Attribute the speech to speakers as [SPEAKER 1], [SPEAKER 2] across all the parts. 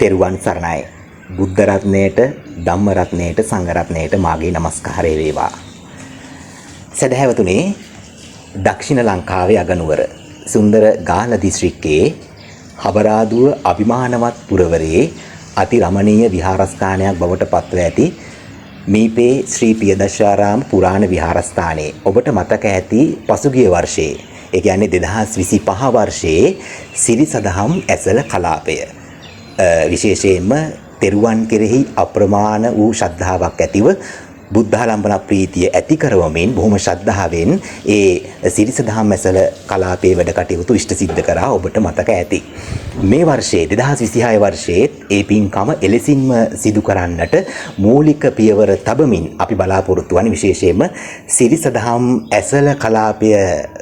[SPEAKER 1] තෙරුවන් සරණයි. බුද්ධ රත්නයට, ධම්ම රත්නයට, සංඝ රත්නයට මාගේ নমස්කාරය වේවා. සදහැවතුනි, දක්ෂිණ ලංකාවේ අගනුවර සුන්දර ගාල්ල දිස්ත්‍රික්කයේ හබරාදුව අභිමානවත් පුරවරයේ අති රමණීය විහාරස්ථානයක් බවට පත්ව ඇති මීපේ ශ්‍රී පියදර්ශාරාම පුරාණ විහාරස්ථානයේ ඔබට මතක ඇති පසුගිය වර්ෂයේ, ඒ කියන්නේ 2025 වර්ෂයේ සිරිසදහම් ඇසළ කලාපය විශේෂයෙන්ම තෙරුවන් කෙරෙහි අප්‍රමාණ වූ ශ්‍රද්ධාවක් ඇතිව බුද්ධාලම්බන ප්‍රීතිය ඇති කරවමින් බොහොම ශ්‍රද්ධාවෙන් ඒ සිරිසදහම් ඇසළ කලාපයේ වැඩ කටයුතු ඉෂ්ට සිද්ධ කරා ඔබට මතක ඇති. මේ වර්ෂයේ 2026 වර්ෂයේ ඒ පින්කම එලෙසින්ම සිදු කරන්නට මූලික පියවර තබමින් අපි බලාපොරොත්තු වන විශේෂයෙන්ම සිරිසදහම් ඇසළ කලාපය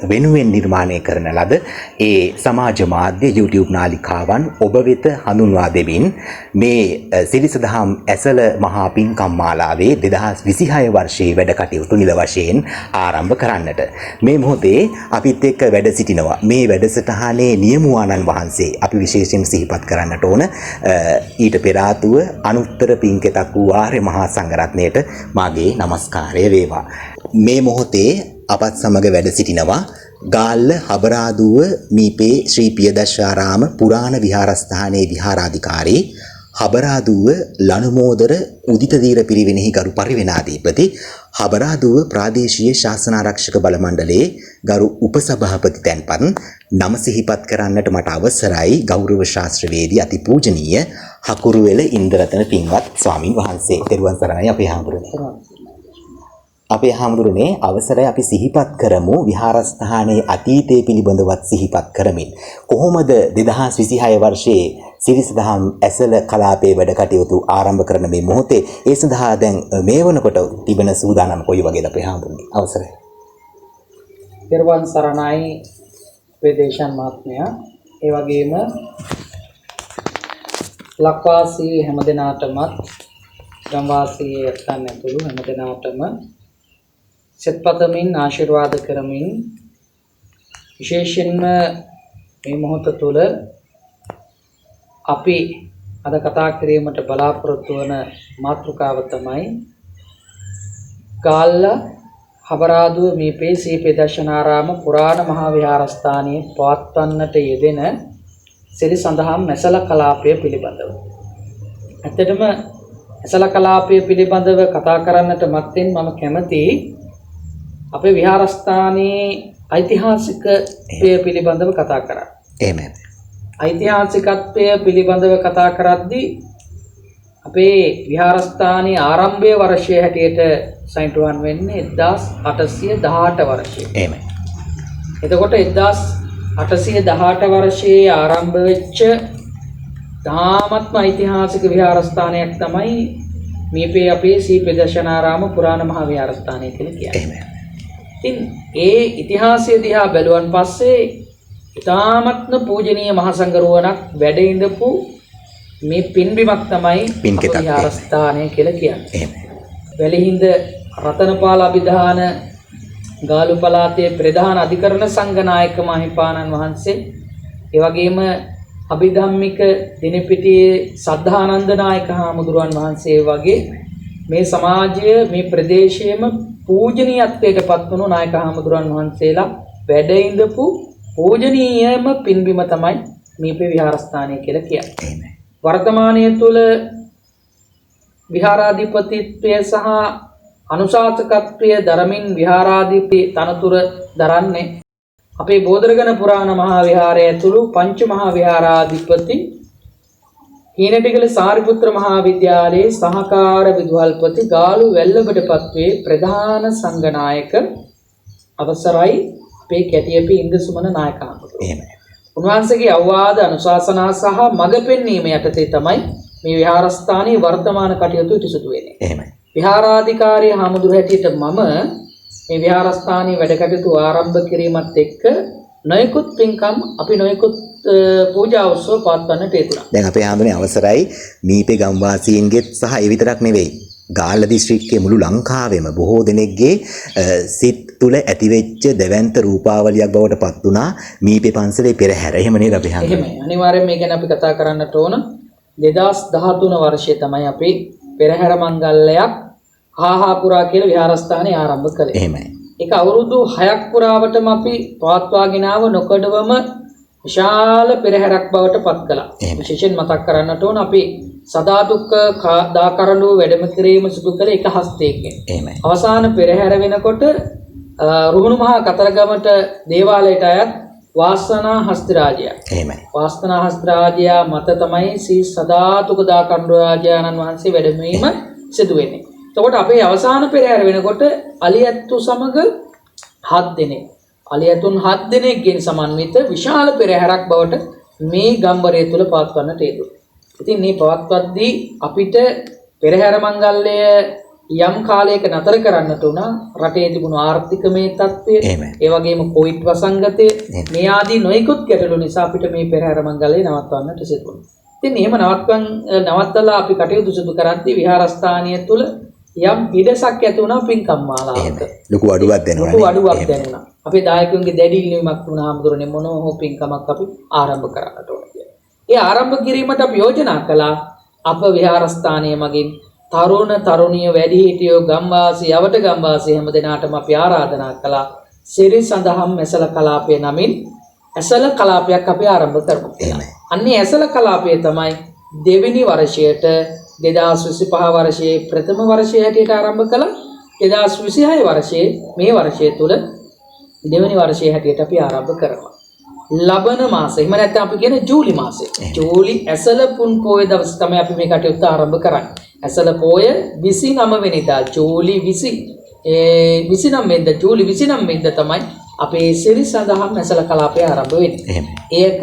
[SPEAKER 1] වෙනුවෙන් නිර්මාණය කරන ලද ඒ සමාජ මාධ්‍ය YouTube නාලිකාවන් ඔබ වෙත හඳුන්වා දෙමින් මේ සිරිසදහම් ඇසළ මහා පින්කම් මාලාවේ 2026 වර්ෂයේ වැඩ කටයුතු නිල වශයෙන් ආරම්භ කරන්නට මේ මොහොතේ අපිත් එක්ක වැඩ සිටිනවා. මේ වැඩසටහනේ නියමුවාණන් වහන්සේ අපි විශේෂයෙන් සිහිපත් කරන්නට ඕන. ඊට පෙර ආතුව අනුත්තර පින්කෙතක් වූ ආර්ය මහා සංඝරත්නයට මාගේ নমස්කාරය වේවා. මේ මොහොතේ අපත් සමග වැඩ සිටිනවා ගාල්ල හබරාදුව මීපේ ශ්‍රී පියදර්ශාරාම පුරාණ විහාරස්ථානයේ විහාරාධිකාරී හබරාදුව ලනුමෝදර උදිතදීර පිරිවෙනෙහි ගරු පරිවෙනාධිපති හබරාදුව ප්‍රාදේශීය ශාසනාරක්ෂක බල මණ්ඩලයේ ගරු උපසභාපති තැන්පත් නම සිහිපත් කරන්නට මට අවසරයි ගෞරව ශාස්ත්‍රවේදී අතිපූජනීය හකුරුවෙල ඉන්දරතන පින්වත් ස්වාමින් වහන්සේ. තෙරුවන් සරණයි අපේ හාමුදුරනේ. අපේ හාමුදුරනේ අවසරයි අපි සිහිපත් කරමු විහාරස්ථානයේ අතීතයේ පිළිබඳවත් සිහිපත් කරමින් කොහොමද 2026 වර්ෂයේ සිරිසදහම් ඇසළ කලාපයේ වැඩ කටයුතු ආරම්භ කරන මේ මොහොතේ ඒ සඳහා දැන් මේ වනකොට තිබෙන සූදානම් කොයි වගේද අපේ හාමුදුරනේ? අවසරයි.
[SPEAKER 2] තෙරුවන් සරණයි වේදේශන් මහත්මයා. ඒ වගේම ලක්වාසී හැමදෙනාටමත් ගම්වාසී ඇත්තන් ඇතුළු හැමදෙනාටම සත්පතමින් ආශිර්වාද කරමින් විශේෂයෙන්ම මේ මොහොත තුළ අපි අද කතා කිරීමට බලාපොරොත්තු වන මාතෘකාව තමයි ගාල්ල හබරාදුව මීපේ ශ්‍රී පියදර්ශනාරාම පුරාණ මහා විහාරස්ථානයේ පවත්වන්නට යෙදෙන සිරිසදහම් ඇසළ කලාපය පිළිබඳව. ඇත්තටම ඇසළ කලාපය පිළිබඳව කතා කරන්නට මත්තෙන් මම කැමතියි අපේ විහාරස්ථානයේ ඓතිහාසිකත්වය පිළිබඳව කතා කරන්න.
[SPEAKER 1] එහෙමයි.
[SPEAKER 2] ඓතිහාසිකත්වය පිළිබඳව කතා කරද්දී අපේ විහාරස්ථානයේ ආරම්භයේ වර්ෂය හැටියට සයින්ටුවන් වෙන්නේ 1818 වර්ෂයේ.
[SPEAKER 1] එහෙමයි.
[SPEAKER 2] එතකොට 1818 වර්ෂයේ ආරම්භ වෙච්ච තාමත්ම ඓතිහාසික විහාරස්ථානයක් තමයි මීපේ අපේ ශ්‍රී පියදර්ශනාරාම පුරාණ මහා විහාරස්ථානය කියලා කියන්නේ. ඉතින් ඒ ඉතිහාසය දිහා බැලුවන් පස්සේ ඊ타මත්ම පූජනීය මහා සංඝරුවණක් වැඩ ඉඳපු මේ පින්බිමක් තමයි විහාරස්ථානය කියලා කියන්නේ. වැලිහිඳ රතනපාල අභිදාන ගාලු පළාතේ ප්‍රධාන අධිකරණ සංඝනායක මහිපාණන් වහන්සේ, ඒ වගේම අභිධම්මික දිනපිටියේ සද්ධානන්ද නායක හාමුදුරුවන් වහන්සේ වගේ මේ සමාජය මේ ප්‍රදේශයේම පූජනීයත්වයට පත් වුණු නායක හාමුදුරුවන් වහන්සේලා වැඩ ඉඳපු පූජනීයම පින්බිම තමයි මීපේ විහාරස්ථානය කියලා කියන්නේ. වර්තමානයේ තුල විහාරාධිපතිත්වය සහ අනුශාසකත්වය දරමින් විහාරාධිපති තනතුර දරන්නේ අපේ බෝධරගණ පුරාණ මහා විහාරය ඇතුළු පංච මහා විහාරාධිපති හීනටිගල සාරිපුත්‍ර මහා විද්‍යාලයේ සහකාර විදුහල්පති ගාලු වැල්ලබඩපත්වේ ප්‍රධාන සංඝනායක අවසරයි අපේ කැටියපි ඉන්දසුමන නායක හාමුදුරුවෝ. උන්වහන්සේගේ අවවාද අනුශාසනා සහ මඟ පෙන්වීම යටතේ තමයි මේ විහාරස්ථානයේ වර්තමාන කටයුතු සිදු වෙන්නේ.
[SPEAKER 1] එහෙමයි.
[SPEAKER 2] විහාරාධිකාරී හාමුදුරුවෝ හැටියට මම මේ විහාරස්ථානයේ වැඩ කටයුතු ආරම්භ කිරීමත් එක්ක නොයෙකුත් පින්කම් අපි නොයෙකුත් පූජා උත්සව පවත්වන්නට යෙදුණා.
[SPEAKER 1] දැන් අපේ හාමුදුරනේ අවසරයි මීපේ ගම්වාසීන්ගෙත් සහ ඒ විතරක් නෙවෙයි ගාල්ල දිස්ත්‍රික්කයේ මුළු ලංකාවෙම බොහෝ දෙනෙක්ගේ සිත් තුළ ඇතිවෙච්ච දෙවන්ත රූපාවලියක් බවට පත් වුණා මීපේ පන්සලේ පෙරහැර. එහෙම නේද අපේ හාමුදුරනේ?
[SPEAKER 2] එහෙමයි. අනිවාර්යයෙන් මේ ගැන අපි කතා කරන්නට ඕන. 2013 වර්ෂයේ තමයි අපි පෙරහැර මංගල්‍යයක් හාහාපුරා කියලා විහාරස්ථානයේ ආරම්භ කළේ.
[SPEAKER 1] එහෙමයි.
[SPEAKER 2] ඒක අවුරුදු 6ක් පුරාවටම අපි පවත්වාගෙන ආව නොකඩවම විශාල පෙරහැරක් බවට පත් කළා. විශේෂයෙන් මතක් කරන්නට ඕන අපි සදාතුක දාකරඬු වැඩම කිරීම සිදු කළේ එක හස්තයකින්.
[SPEAKER 1] එහෙමයි.
[SPEAKER 2] අවසාන පෙරහැර වෙනකොට රුහුණු මහා කතරගමට දේවාලයට අයත් වාසනා හස්තිරාජයා.
[SPEAKER 1] එහෙමයි.
[SPEAKER 2] වාසනා හස්තිරාජයා මත තමයි සී සදාතුක දාකරඬු රාජානන් වහන්සේ වැඩමවීම සිදු වෙන්නේ. එතකොට අපේ අවසාන පෙරහැර වෙනකොට අලියැත්තු සමග 7 දෙනෙක් අලියතුන් 7 දෙනෙක්ගෙන් සමන්විත විශාල පෙරහැරක් බවට මේ ගම්බරය තුල පවත්වන්නට යෙදුණා. ඉතින් මේ පවත්වද්දී අපිට පෙරහැර මංගල්‍ය යම් කාලයක නතර කරන්නට උනා රටේ තිබුණු ආර්ථිකමය තත්ත්වය, ඒ වගේම කොවිඩ් වසංගතය මේ ආදී නොයෙකුත් ගැටලු නිසා අපිට මේ පෙරහැර මංගල්‍ය නවත්වන්නට සිදු වුණා. ඉතින් එහෙම නවත්තලා අපි කටයුතු සිදු කරද්දී විහාරස්ථානීය තුල යම් ඉඩසක් ඇති වුණා පින්කම් මාලාවක.
[SPEAKER 1] ලොකු අඩුවක් දැනුණා.
[SPEAKER 2] ලොකු අඩුවක් දැනුණා. අපේ දායකයන්ගේ දැඩි ඉල්ලීමක් වුණා හමුදුරනේ මොනවා හෝ පින්කමක් අපි ආරම්භ කරන්නට ඕන කියලා. ඒ ආරම්භ කිරීමට අපි යෝජනා කළා අප විහාරස්ථානයේ මගින් තරුණ තරුණිය වැඩිහිටියෝ ගම්වාසී යවට ගම්වාසී හැම දෙනාටම අපි ආරාධනා කළා සිරි සඳහම් ඇසල කලාපය නමින් ඇසල කලාපයක් අපි ආරම්භ කරමු කියලා. අන්නේ ඇසල කලාපය තමයි දෙවෙනි වර්ෂයට 2025 වර්ෂයේ ප්‍රථම වර්ෂයේ හැටියට ආරම්භ කළා. 2026 වර්ෂයේ මේ වර්ෂය තුල දෙවෙනි වර්ෂයේ හැටියට අපි ආරම්භ කරනවා. ලබන මාසෙ එහෙම නැත්නම් අපි කියන ජූලි මාසෙ. ජූලි ඇසල පුන් පොය දවස් තමයි අපි මේ කටයුත්ත ආරම්භ කරන්නේ. ඇසල පොය 29 වෙනිදා ජූලි 29 වෙනිදා ජූලි 29 වෙනිදා තමයි අපේ සිරි සඳහම් ඇසල කලාපය ආරම්භ වෙන්නේ. ඒක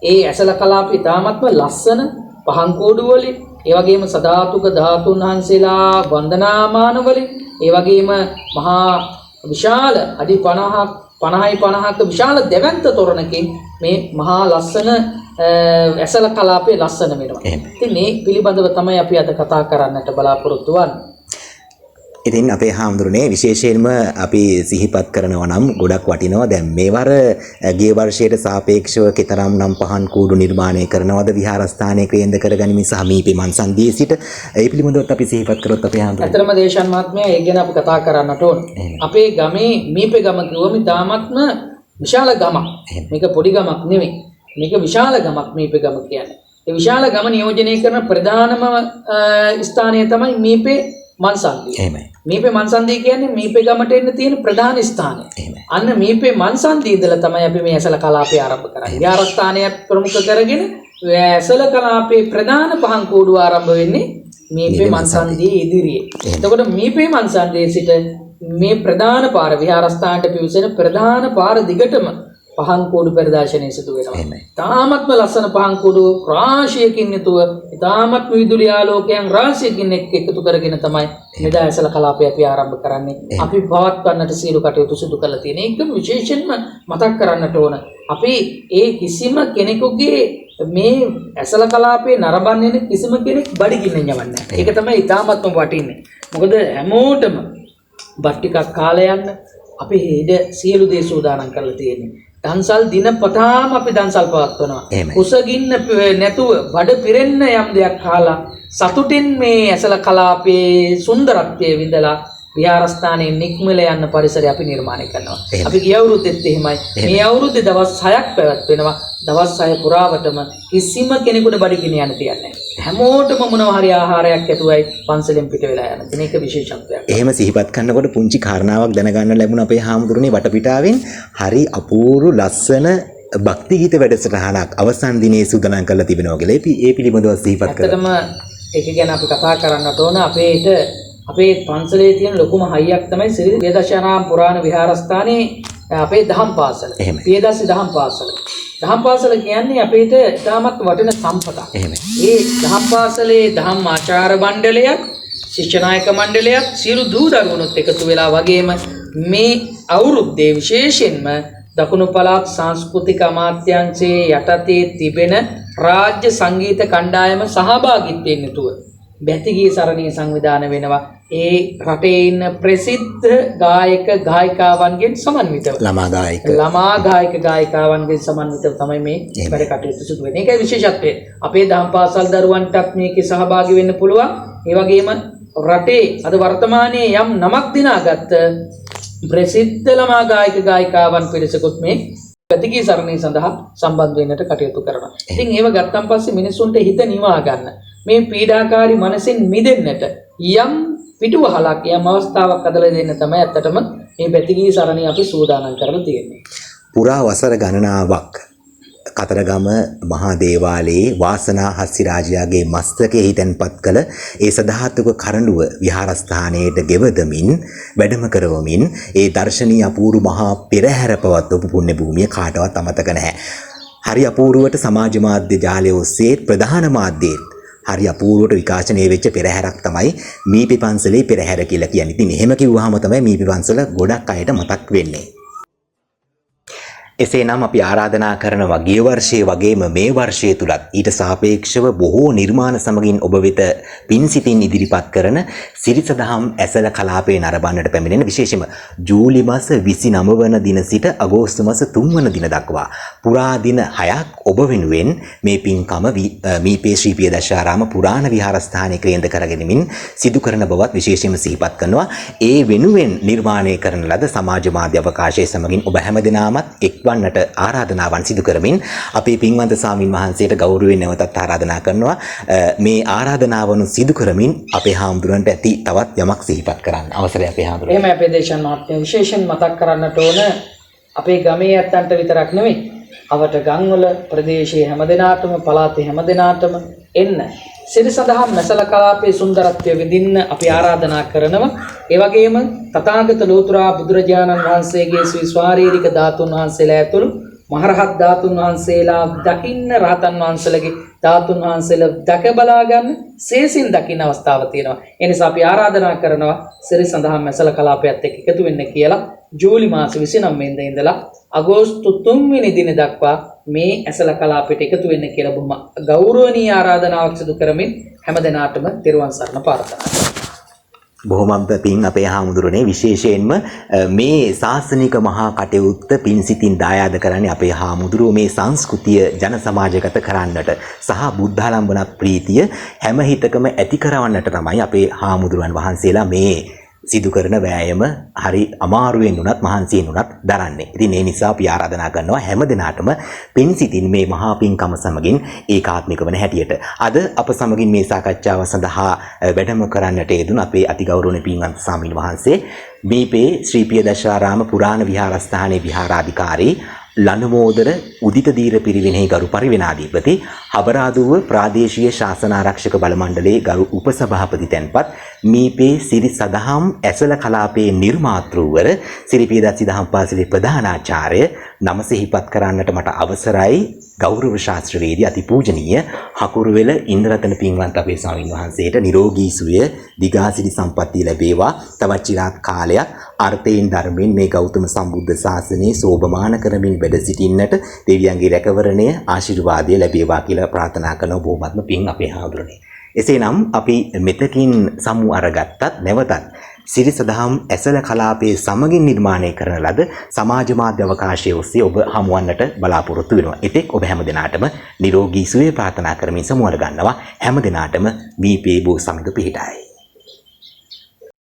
[SPEAKER 2] ඒ ඇසල කලාපය තාමත්ම ලස්සන පහන් කෝඩු වලින් ඒ වගේම සදාතුක ධාතුන් වහන්සේලා වන්දනාමාන වලින් ඒ වගේම මහා විශාල අඩි 50ක විශාල දෙවන්ත තොරණකින් මේ මහා ලස්සන ඇසල කලාපයේ ලස්සන වෙනවා. ඉතින් මේ පිළිබඳව තමයි අපි අද කතා කරන්නට බලාපොරොත්තු වෙන්නේ.
[SPEAKER 1] ඉතින් අපේ හාමුදුරනේ විශේෂයෙන්ම අපි සිහිපත් කරනවා නම් ගොඩක් වටිනවා. දැන් මේවර ගිය වර්ෂයට සාපේක්ෂව කතරම් නම් පහන් කූඩු නිර්මාණය කරනවද විහාරස්ථානයේ ක්‍රියාන්ද කරගනිමින් සහ මීපේ මන්සන්දියේ සිට ඒ පිළිබඳවත් අපි සිහිපත් කරොත් අපේ හාමුදුරනේ.
[SPEAKER 2] ඇත්තටම දේශාන් මහත්මයා ඒ ගැන අපි කතා කරන්නට ඕන. අපේ ගමේ මීපේ ගම කිව්වම තාමත්ම විශාල ගමක්. මේක පොඩි ගමක් නෙවෙයි. මේක විශාල ගමක් මීපේ ගම කියන්නේ. ඒ විශාල ගම නියෝජනය කරන ප්‍රධානම ස්ථානය තමයි මීපේ මන්සන්දිය.
[SPEAKER 1] එහෙමයි.
[SPEAKER 2] මීපේ මන්සන්දිය කියන්නේ මීපේ ගමට එන්න තියෙන ප්‍රධාන ස්ථානය. අන්න මීපේ මන්සන්දිය ඉඳලා තමයි අපි මේ ඇසල කලාපය ආරම්භ කරන්නේ. විහාරස්ථානය ප්‍රමුඛ කරගෙන ඇසල කලාපයේ ප්‍රධාන පහන් කෝඩුව ආරම්භ වෙන්නේ මීපේ මන්සන්දිය ඉදිරියේ. එතකොට මීපේ මන්සන්දියේ සිට මේ ප්‍රධාන පාර විහාරස්ථානට පිවිසෙන ප්‍රධාන පාර දිගටම පහන් කෝඩු ප්‍රදර්ශනය සිදු වෙනවා. තාමත්ම ලස්සන පහන් කෝඩු රාශියකින් යුතුව තාමත් විදුලි ආලෝකයන් රාශියකින් එකතු කරගෙන තමයි මෙදා ඇසල කලාපය අපි ආරම්භ කරන්නේ. අපි පවත්වන්නට සියලු කටයුතු සිදු කරලා තියෙන එක විශේෂයෙන්ම මතක් කරන්නට ඕන. අපි ඒ කිසිම කෙනෙකුගේ මේ ඇසල කලාපයේ නරඹන්නේ කිසිම කෙනෙක් බඩගින්න යවන්නේ නැහැ. ඒක තමයි තාමත්ම වටින්නේ. මොකද හැමෝටම බත් ටිකක් කාලා යන්න අපි හෙඩ සියලු දේ සූදානම් කරලා තියෙන්නේ. දන්සල් දිනපතාම අපි දන්සල් පවත්වනවා. කුසගින්න නැතුව බඩ පිරෙන්න යම් දෙයක් කාලා සතුටින් මේ ඇසල කලාපයේ සුන්දරත්වය විඳලා විහාරස්ථානයේ නික්මල යන්න පරිසරය අපි නිර්මාණය කරනවා. අපි ගිය අවුරුද්දෙත් එහෙමයි. මේ අවුරුද්දේ දවස් 6ක් පැවැත්වෙනවා. දවස් 6 පුරාවටම කිසිම කෙනෙකුට බඩගින්න යන්න තියන්නේ නැහැ. හැමෝටම මොනවා හරි ආහාරයක් ඇතුවයි පන්සලෙන් පිට වෙලා යන. මේක විශේෂත්වයක්.
[SPEAKER 1] එහෙම සිහිපත් කරනකොට පුංචි කාරණාවක් දැනගන්න ලැබුණ අපේ හාමුදුරනේ වටපිටාවෙන් හරි අපූර්ව ලස්සන භක්ති ගීත වැඩසටහනක් අවසන් දිනේ සූදානම් කරලා තිබෙනවා කියලා. ඒ පිළිබඳව සිහිපත් කරලා.
[SPEAKER 2] ඇත්තටම ඒක ගැන අපි කතා කරන්නට ඕන. අපේ පන්සලේ තියෙන ලොකුම හයියක් තමයි ශ්‍රී පියදර්ශනාරාම පුරාණ විහාරස්ථානයේ අපේ දහම් පාසල. පියදර්ශි දහම් පාසල. දහම් පාසල කියන්නේ අපේට ඉතාමත් වටින සම්පතක්. ඒ දහම් පාසලේ දහම් ආචාර්ය මණ්ඩලයක්, ශිෂ්‍ය නායක මණ්ඩලයක්, සියලු දූ දරුවනුත් එකතු වෙලා වගේම මේ අවුරුද්දේ විශේෂයෙන්ම දකුණු පළාත් සංස්කෘතික අමාත්‍යාංශයේ යටතේ තිබෙන රාජ්‍ය සංගීත කණ්ඩායම සහභාගීත්වයෙන් යුතුව බැතිගී සරණිය සංවිධානය වෙනවා. ඒ රටේ ඉන්න ප්‍රසිද්ධ ගායක ගායිකාවන්ගෙන් සමන්විතව. ළමා ගායක ගායිකාවන්ගෙන් සමන්විතව තමයි මේ වැඩ කටයුතු සිදු වෙන්නේ. ඒකයි විශේෂත්වය. අපේ දහම් පාසල් දරුවන්ටත් මේකේ සහභාගී වෙන්න පුළුවන්. ඒ වගේම රටේ අද වර්තමානයේ යම් නමක් දිනාගත් ප්‍රසිද්ධ ළමා ගායක ගායිකාවන් පිරිසකුත් මේ පැතිකී සරණිය සඳහා සම්බන්ධ වෙන්නට කටයුතු කරනවා. ඉතින් ඒව ගත්තන් පස්සේ මිනිසුන්ට හිත නිවා ගන්න මේ පීඩාකාරී මනසෙන් මිදෙන්නට යම් පිටුවහලක් යම් අවස්ථාවක් අදලා දෙන්න තමයි ඇත්තටම මේ පැතිකී සරණිය අපි සූදානම් කරලා තියෙන්නේ.
[SPEAKER 1] පුරා වසර ගණනාවක් කතරගම මහා දේවාලයේ වාසනා හස්සිරාජයාගේ මස්තකයේ හිතන්පත් කළ ඒ සදාහතුක කරඬුව විහාරස්ථානයේට ගෙවදමින් වැඩම කරවමින් ඒ දර්ශනීය අපූර්ව මහා පෙරහැර පවත්වපු පුණ්‍ය භූමිය කාටවත් අමතක නැහැ. හරි අපූර්වට සමාජ මාධ්‍ය ජාලය ඔස්සේ ප්‍රධාන මාධ්‍යයේ හරි අපූර්වට විකාශනය වෙච්ච පෙරහැරක් තමයි මීපි පන්සලේ පෙරහැර කියලා කියන්නේ. ඉතින් එහෙම කිව්වහම තමයි මීපි පන්සල ගොඩක් අයට මතක් වෙන්නේ. එසේනම් අපි ආරාධනා කරනවා ගිය වර්ෂයේ වගේම මේ වර්ෂයේ තුලත් ඊට සාපේක්ෂව බොහෝ නිර්මාණ සමගින් ඔබ වෙත පින් සිතින් ඉදිරිපත් කරන සිරිසදහම් ඇසළ කලාපයේ නරඹන්නට පැමිණෙන විශේෂම ජූලි මාස 29 වන දින සිට අගෝස්තු මාස 3 වන දින දක්වා පුරා දින 6ක් ඔබ වෙනුවෙන් මේ පින්කම මීපේ ශ්‍රී පියදර්ශාරාම පුරාණ විහාරස්ථානයේ කේන්ද්‍ර කරගෙනමින් සිදු කරන බවත් විශේෂයෙන්ම සිහිපත් කරනවා. ඒ වෙනුවෙන් නිර්මාණය කරන ලද සමාජ මාධ්‍ය අවකාශයේ සමගින් ඔබ හැමදෙනාමත් එක්වන්නට ආරාධනාවන් සිදු කරමින් අපේ පින්වන්ත ස්වාමින් වහන්සේට ගෞරවයෙන් නැවතත් ආරාධනා කරනවා මේ ආරාධනාවන සිදු කරමින් අපේ හාමුදුරන්ට ඇති තවත් යමක් සිහිපත් කරන්න අවසරයි අපේ හාමුදුරන්.
[SPEAKER 2] එහෙම අපේ දේශන මහත්මයා විශේෂයෙන් මතක් කරන්නට ඕන අපේ ගමේ ඇත්තන්ට විතරක් නෙවෙයි අවට ගම්වල ප්‍රදේශයේ හැමදෙනාටම පළාතේ හැමදෙනාටම එන්න සිරිසදහම් මැසල කලාපයේ සුන්දරත්වය විඳින්න අපි ආරාධනා කරනවා. ඒ වගේම තථාගත ලෝතර බුදුරජාණන් වහන්සේගේ ස්වාරීරික ධාතුන් වහන්සේලා ඇතුළු මහරහත් ධාතුන් වහන්සේලා දකින්න රහතන් වහන්සේලාගේ ධාතුන් වහන්සේලා දැක බලා ගන්න සේසින් දකින්න අවස්ථාව තියෙනවා. ඒ නිසා අපි ආරාධනා කරනවා සිරිසදහම් මැසල කලාපයත් එක්ක එකතු වෙන්න කියලා. ජූලි මාස 29 වෙනිදා ඉඳලා අගෝස්තු 3 වෙනි දින දක්වා මේ ඇසල කලාපයට එකතු වෙන්න කියලා බොහොම ගෞරවනීය ආරාධනාවක් සිදු කරමින් හැමදෙනාටම තෙරුවන් සරණ ප්‍රාර්ථනා කරනවා.
[SPEAKER 1] බොහොම පින් අපේ හාමුදුරනේ විශේෂයෙන්ම මේ ශාසනික මහා කටයුත්ත පින් සිතින් දායාද කරන්නේ අපේ හාමුදුරුවෝ මේ සංස්කෘතිය ජන සමාජගත කරන්නට සහ බුද්ධාලම්බන ප්‍රීතිය හැම හිතකම ඇති කරවන්නට තමයි අපේ හාමුදුරුවන් වහන්සේලා මේ සිදු කරන වෑයම හරි අමාරුවෙන් උනත් මහන්සියෙන් උනත් දරන්නේ. ඉතින් ඒ නිසා අපි ආරාධනා කරනවා හැම දිනාටම පින් සිතින් මේ මහා පින්කම සමගින් ඒකාත්මික වන හැටියට. අද අප සමගින් මේ සාකච්ඡාව සඳහා වැඩම කරන්නට යෙදුණු අපේ අතිගෞරවනීය පින්වන්ත ස්වාමීන් වහන්සේ මීපේ ශ්‍රී පියදර්ශාරාම පුරාණ විහාරස්ථානයේ විහාරාධිකාරී ලනුමෝදර උදිත දීර පිරිවෙනෙහි ගරු පරිවෙනාධිපති හබරාදුව ප්‍රාදේශීය ශාසනාරක්ෂක බල මණ්ඩලයේ ගරු උපසභාපති තැන්පත් මීපේ සිරි සදහම් ඇසල කලාපයේ නිර්මාතෘවර සිරි පියදර්ශී දහම් පාසලේ ප්‍රධානාචාර්ය නම සිහිපත් කරන්නට මට අවසරයි. ගෞරව ශාස්ත්‍රවේදී අතිපූජනීය හකුරුවෙල ඉන්ද්‍රරතන පින්වන්ත අපේ ස්වාමීන් වහන්සේට නිරෝගී සුවය දිගාසිරි සම්පන්නිය ලැබේවා. තවත් චිරාත් කාලයක් අර්ථයෙන් ධර්මයෙන් මේ ගෞතම සම්බුද්ධ ශාසනයේ සෝභමාන කරමින් වැඩ සිටින්නට දෙවියන්ගේ රැකවරණය ආශිර්වාදය ලැබේවා කියලා ප්‍රාර්ථනා කරන බොහොමත්ම පින් අපේ හාමුදුරනේ. එසේනම් අපි මෙතකින් සමු අරගත්තත් නැවතත් සිරිසදහම් ඇසල කලාපයේ සමගින් නිර්මාණය කරන ලද සමාජ මාධ්‍ය අවකාශයේ ඔස්සේ ඔබ හමුවන්නට බලාපොරොත්තු වෙනවා. ඉතින් ඔබ හැම දිනාටම නිරෝගී සුවය ප්‍රාර්ථනා කරමින් සමුවර ගන්නවා. හැම දිනාටම මීපේ බෝ සමග පිහිටයි.